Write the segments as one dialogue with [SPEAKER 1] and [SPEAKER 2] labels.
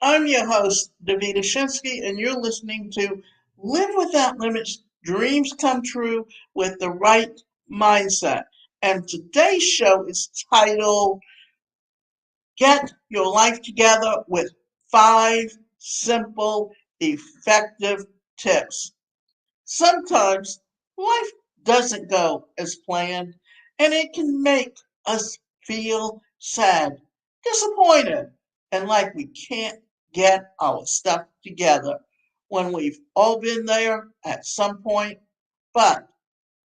[SPEAKER 1] I'm your host, Davida Shinsky, and you're listening to Live Without Limits Dreams Come True with the Right Mindset. And today's show is titled Get Your Life Together with 5 Simple, Effective Tips. Sometimes life doesn't go as planned, and it can make us feel sad, disappointed, and like we can't get our stuff together when we've all been there at some point. But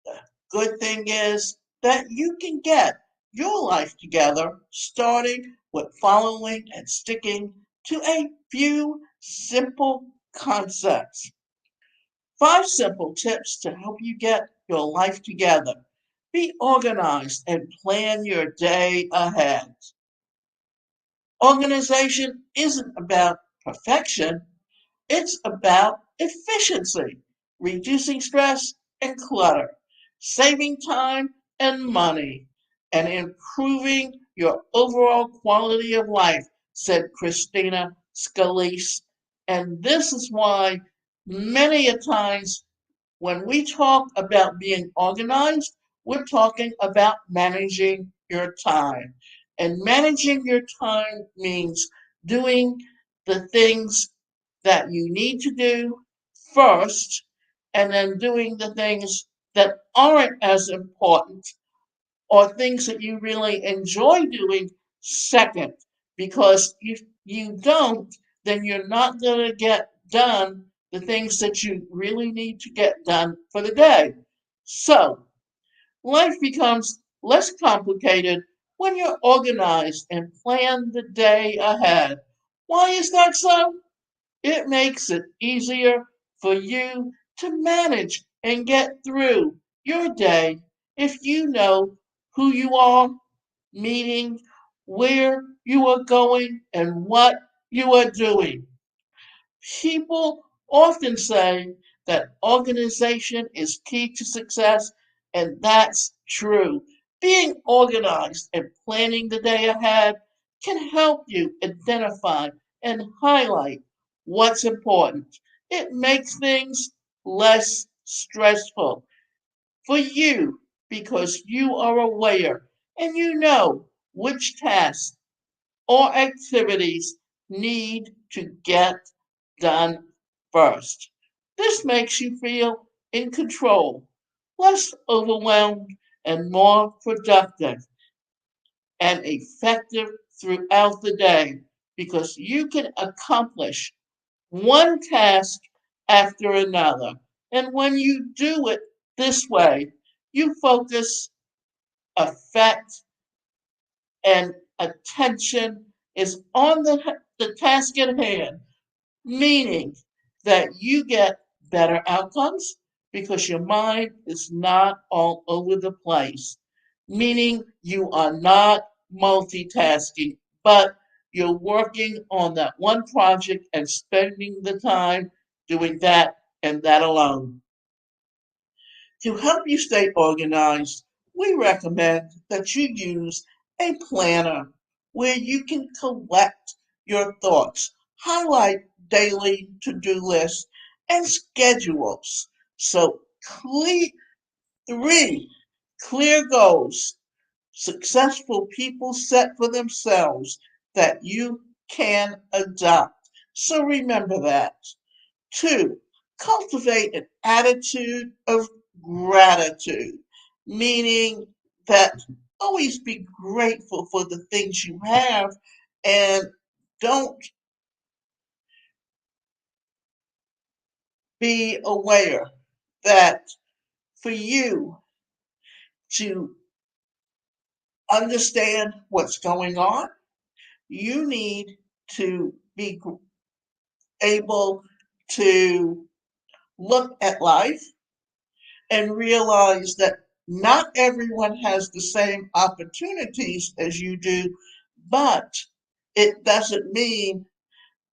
[SPEAKER 1] the good thing is that you can get your life together starting with following and sticking to a few simple concepts. 5 simple tips to help you get your life together. Be organized and plan your day ahead. Organization isn't about perfection, it's about efficiency, reducing stress and clutter, saving time and money, and improving your overall quality of life, said Christina Scalise. And this is why many a times when we talk about being organized, we're talking about managing your time. And managing your time means doing the things that you need to do first, and then doing the things that aren't as important or things that you really enjoy doing second. Because if you don't, then you're not going to get done the things that you really need to get done for the day. So, life becomes less complicated when you're organized and plan the day ahead. Why is that so? It makes it easier for you to manage and get through your day if you know who you are meeting, where you are going, and what you are doing. People often say that organization is key to success, and that's true. Being organized and planning the day ahead can help you identify and highlight what's important. It makes things less stressful for you because you are aware and you know which tasks or activities need to get done first. This makes you feel in control, less overwhelmed, and more productive and effective throughout the day because you can accomplish one task after another. And when you do it this way, you focus, effect, and attention is on the task at hand, meaning that you get better outcomes because your mind is not all over the place, meaning you are not multitasking, but you're working on that one project and spending the time doing that and that alone. To help you stay organized, we recommend that you use a planner where you can collect your thoughts, highlight daily to do lists, and schedules. So, three clear goals successful people set for themselves that you can adopt. So, remember that. 2, cultivate an attitude of gratitude, meaning that always be grateful for the things you have and don't be aware that for you to understand what's going on, you need to be able to look at life and realize that not everyone has the same opportunities as you do, but it doesn't mean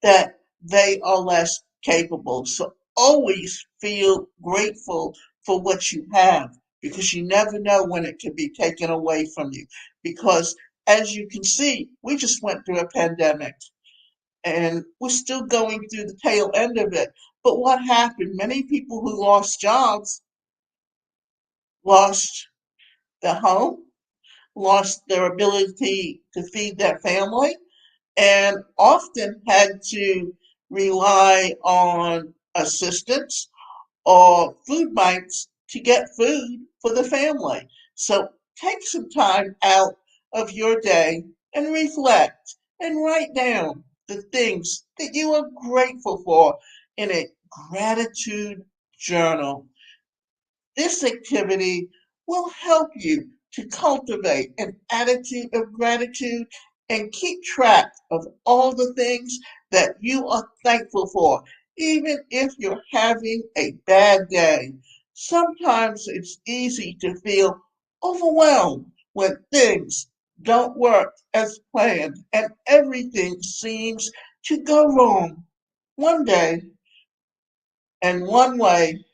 [SPEAKER 1] that they are less capable. So always feel grateful for what you have because you never know when it can be taken away from you. Because as you can see, we just went through a pandemic and we're still going through the tail end of it. But what happened? Many people who lost jobs lost their home, lost their ability to feed their family, and often had to rely on assistance or food banks to get food for the family. So take some time out of your day and reflect and write down the things that you are grateful for in a gratitude journal. This activity will help you to cultivate an attitude of gratitude and keep track of all the things that you are thankful for, even if you're having a bad day. Sometimes it's easy to feel overwhelmed when things don't work as planned and everything seems to go wrong. One day, and one way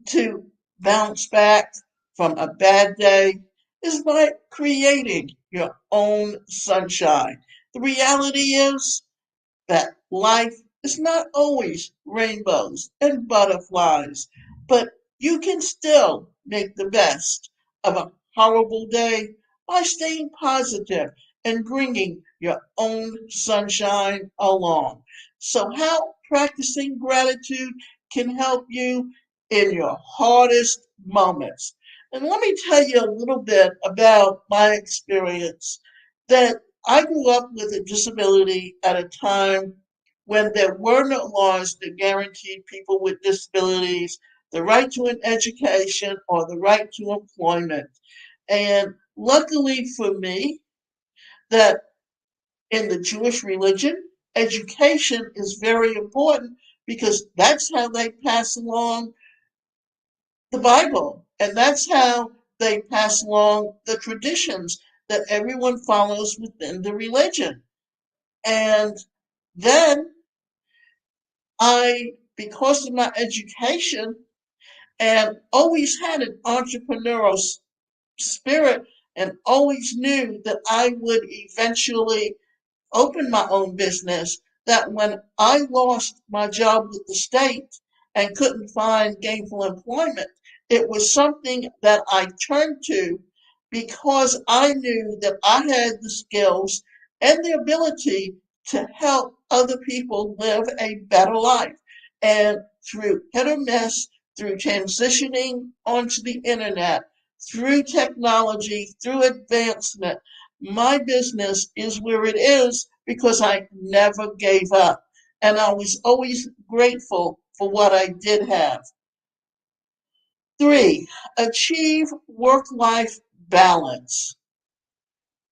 [SPEAKER 1] to bounce back from a bad day is by creating your own sunshine. The reality is that life is not always rainbows and butterflies, but you can still make the best of a horrible day by staying positive and bringing your own sunshine along. So, how practicing gratitude can help you in your hardest moments. And let me tell you a little bit about my experience that I grew up with a disability at a time when there were no laws that guaranteed people with disabilities the right to an education or the right to employment. And luckily for me, that in the Jewish religion, education is very important because that's how they pass along the Bible. And that's how they pass along the traditions that everyone follows within the religion. And then because of my education and always had an entrepreneurial spirit and always knew that I would eventually opened my own business, that when I lost my job with the state and couldn't find gainful employment, it was something that I turned to because I knew that I had the skills and the ability to help other people live a better life. And through hit or miss, through transitioning onto the internet, through technology, through advancement, my business is where it is because I never gave up. And I was always grateful for what I did have. Three, achieve work life balance.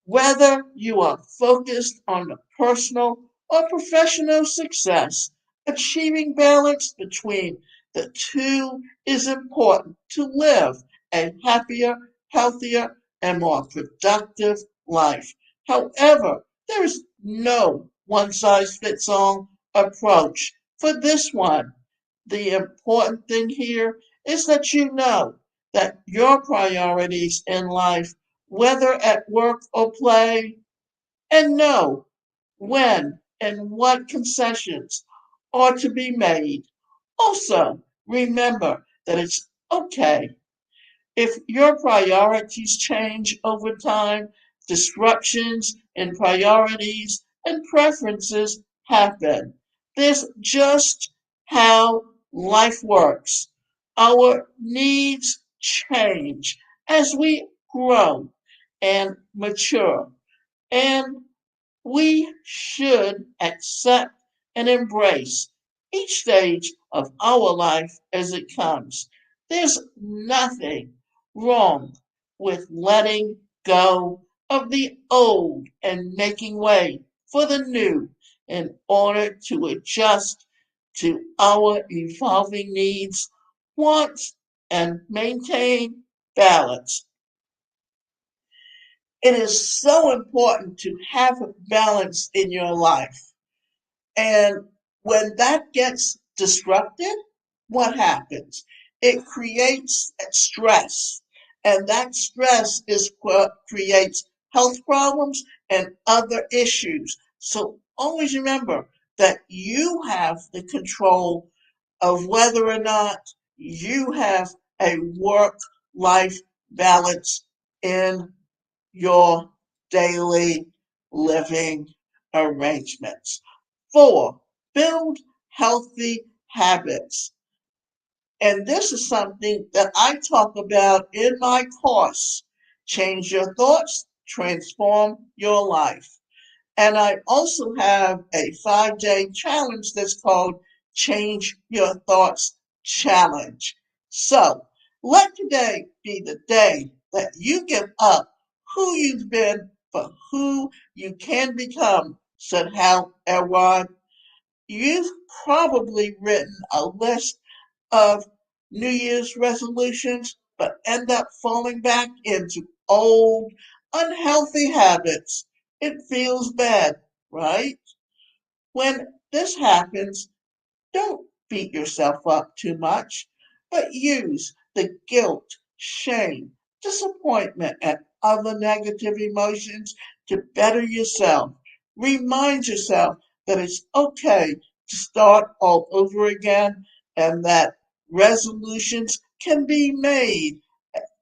[SPEAKER 1] Whether you are focused on personal or professional success, achieving balance between the two is important to live a happier, healthier, and more productive life. However, there is no one size fits all approach for this one. The important thing here is that you know that your priorities in life, whether at work or play, and know when and what concessions are to be made. Also, remember that it's okay if your priorities change over time. Disruptions in priorities and preferences happen. This just how life works. Our needs change as we grow and mature, and we should accept and embrace each stage of our life as it comes. There's nothing wrong with letting go of the old and making way for the new in order to adjust to our evolving needs, wants, and maintain balance. It is so important to have balance in your life. And when that gets disrupted, what happens? It creates stress. And that stress is what creates health problems and other issues. So always remember that you have the control of whether or not you have a work-life balance in your daily living arrangements. 4, build healthy habits. And this is something that I talk about in my course, Change Your Thoughts, Transform Your Life. And I also have a 5-day challenge that's called Change Your Thoughts Challenge. So let today be the day that you give up who you've been for who you can become, said Hal Elrod. You've probably written a list of New Year's resolutions, but end up falling back into old, unhealthy habits. It feels bad, right? When this happens, don't beat yourself up too much, but use the guilt, shame, disappointment, and other negative emotions to better yourself. Remind yourself that it's okay to start all over again and that resolutions can be made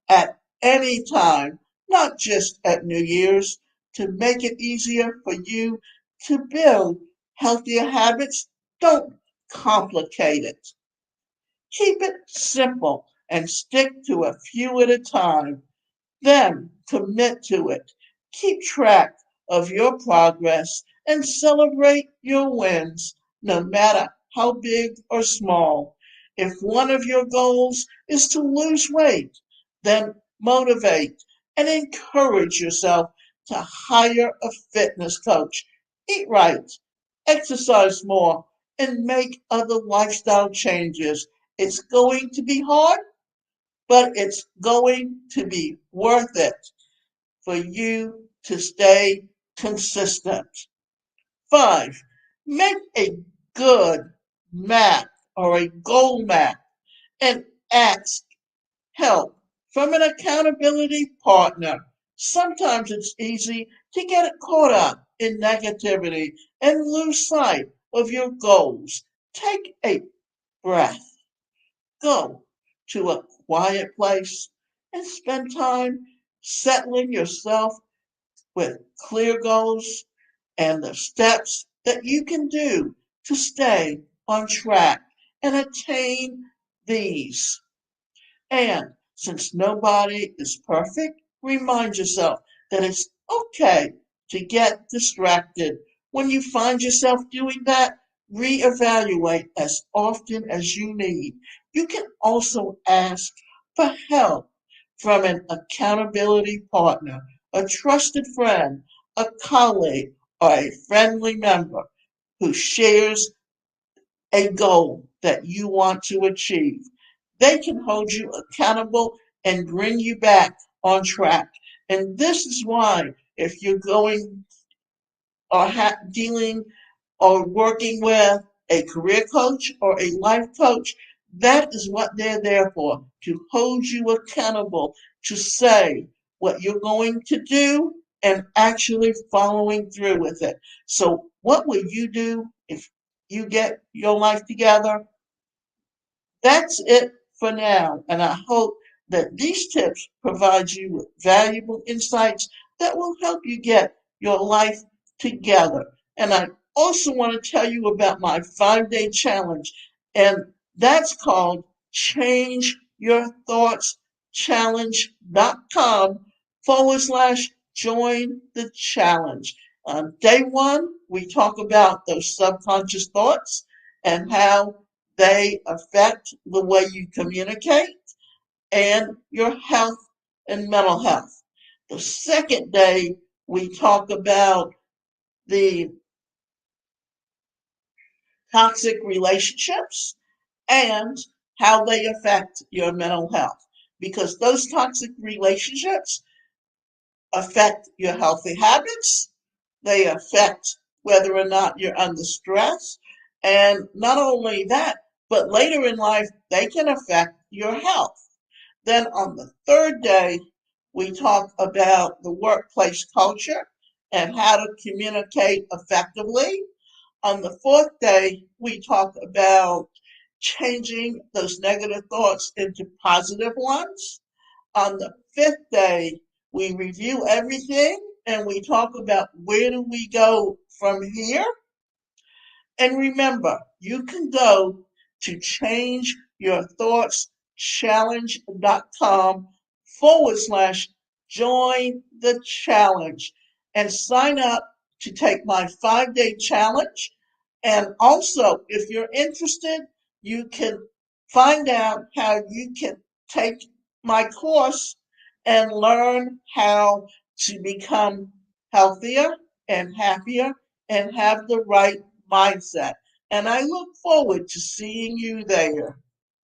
[SPEAKER 1] at any time, not just at New Year's, to make it easier for you to build healthier habits. Don't complicate it. Keep it simple and stick to a few at a time. Then commit to it. Keep track of your progress and celebrate your wins, no matter how big or small. If one of your goals is to lose weight, then motivate and encourage yourself to hire a fitness coach. Eat right, exercise more, and make other lifestyle changes. It's going to be hard, but it's going to be worth it for you to stay consistent. 5, make a good map or a goal map and ask help from an accountability partner. Sometimes it's easy to get caught up in negativity and lose sight of your goals. Take a breath. Go to a quiet place and spend time settling yourself with clear goals and the steps that you can do to stay on track and attain these. And since nobody is perfect, remind yourself that it's okay to get distracted. When you find yourself doing that, reevaluate as often as you need. You can also ask for help from an accountability partner, a trusted friend, a colleague, or a friendly member who shares a goal that you want to achieve. They can hold you accountable and bring you back on track. And this is why, if you're going or dealing or working with a career coach or a life coach, that is what they're there for, to hold you accountable, to say what you're going to do and actually following through with it. So, what will you do if you get your life together? That's it for now, and I hope that these tips provide you with valuable insights that will help you get your life together. And I also want to tell you about my 5-day challenge, and that's called Change Your Thoughts Challenge.com/ join the challenge. On day 1, we talk about those subconscious thoughts and how they affect the way you communicate and your health and mental health. The second day, we talk about the toxic relationships and how they affect your mental health. Because those toxic relationships affect your healthy habits, they affect whether or not you're under stress, and not only that, but later in life, they can affect your health. Then on the third day, we talk about the workplace culture and how to communicate effectively. On the fourth day, we talk about changing those negative thoughts into positive ones. On the fifth day, we review everything and we talk about where do we go from here. And remember, you can go to changeyourthoughtschallenge.com /join the challenge and sign up to take my 5-day challenge. And also, if you're interested, you can find out how you can take my course and learn how to become healthier and happier and have the right mindset. And I look forward to seeing you there.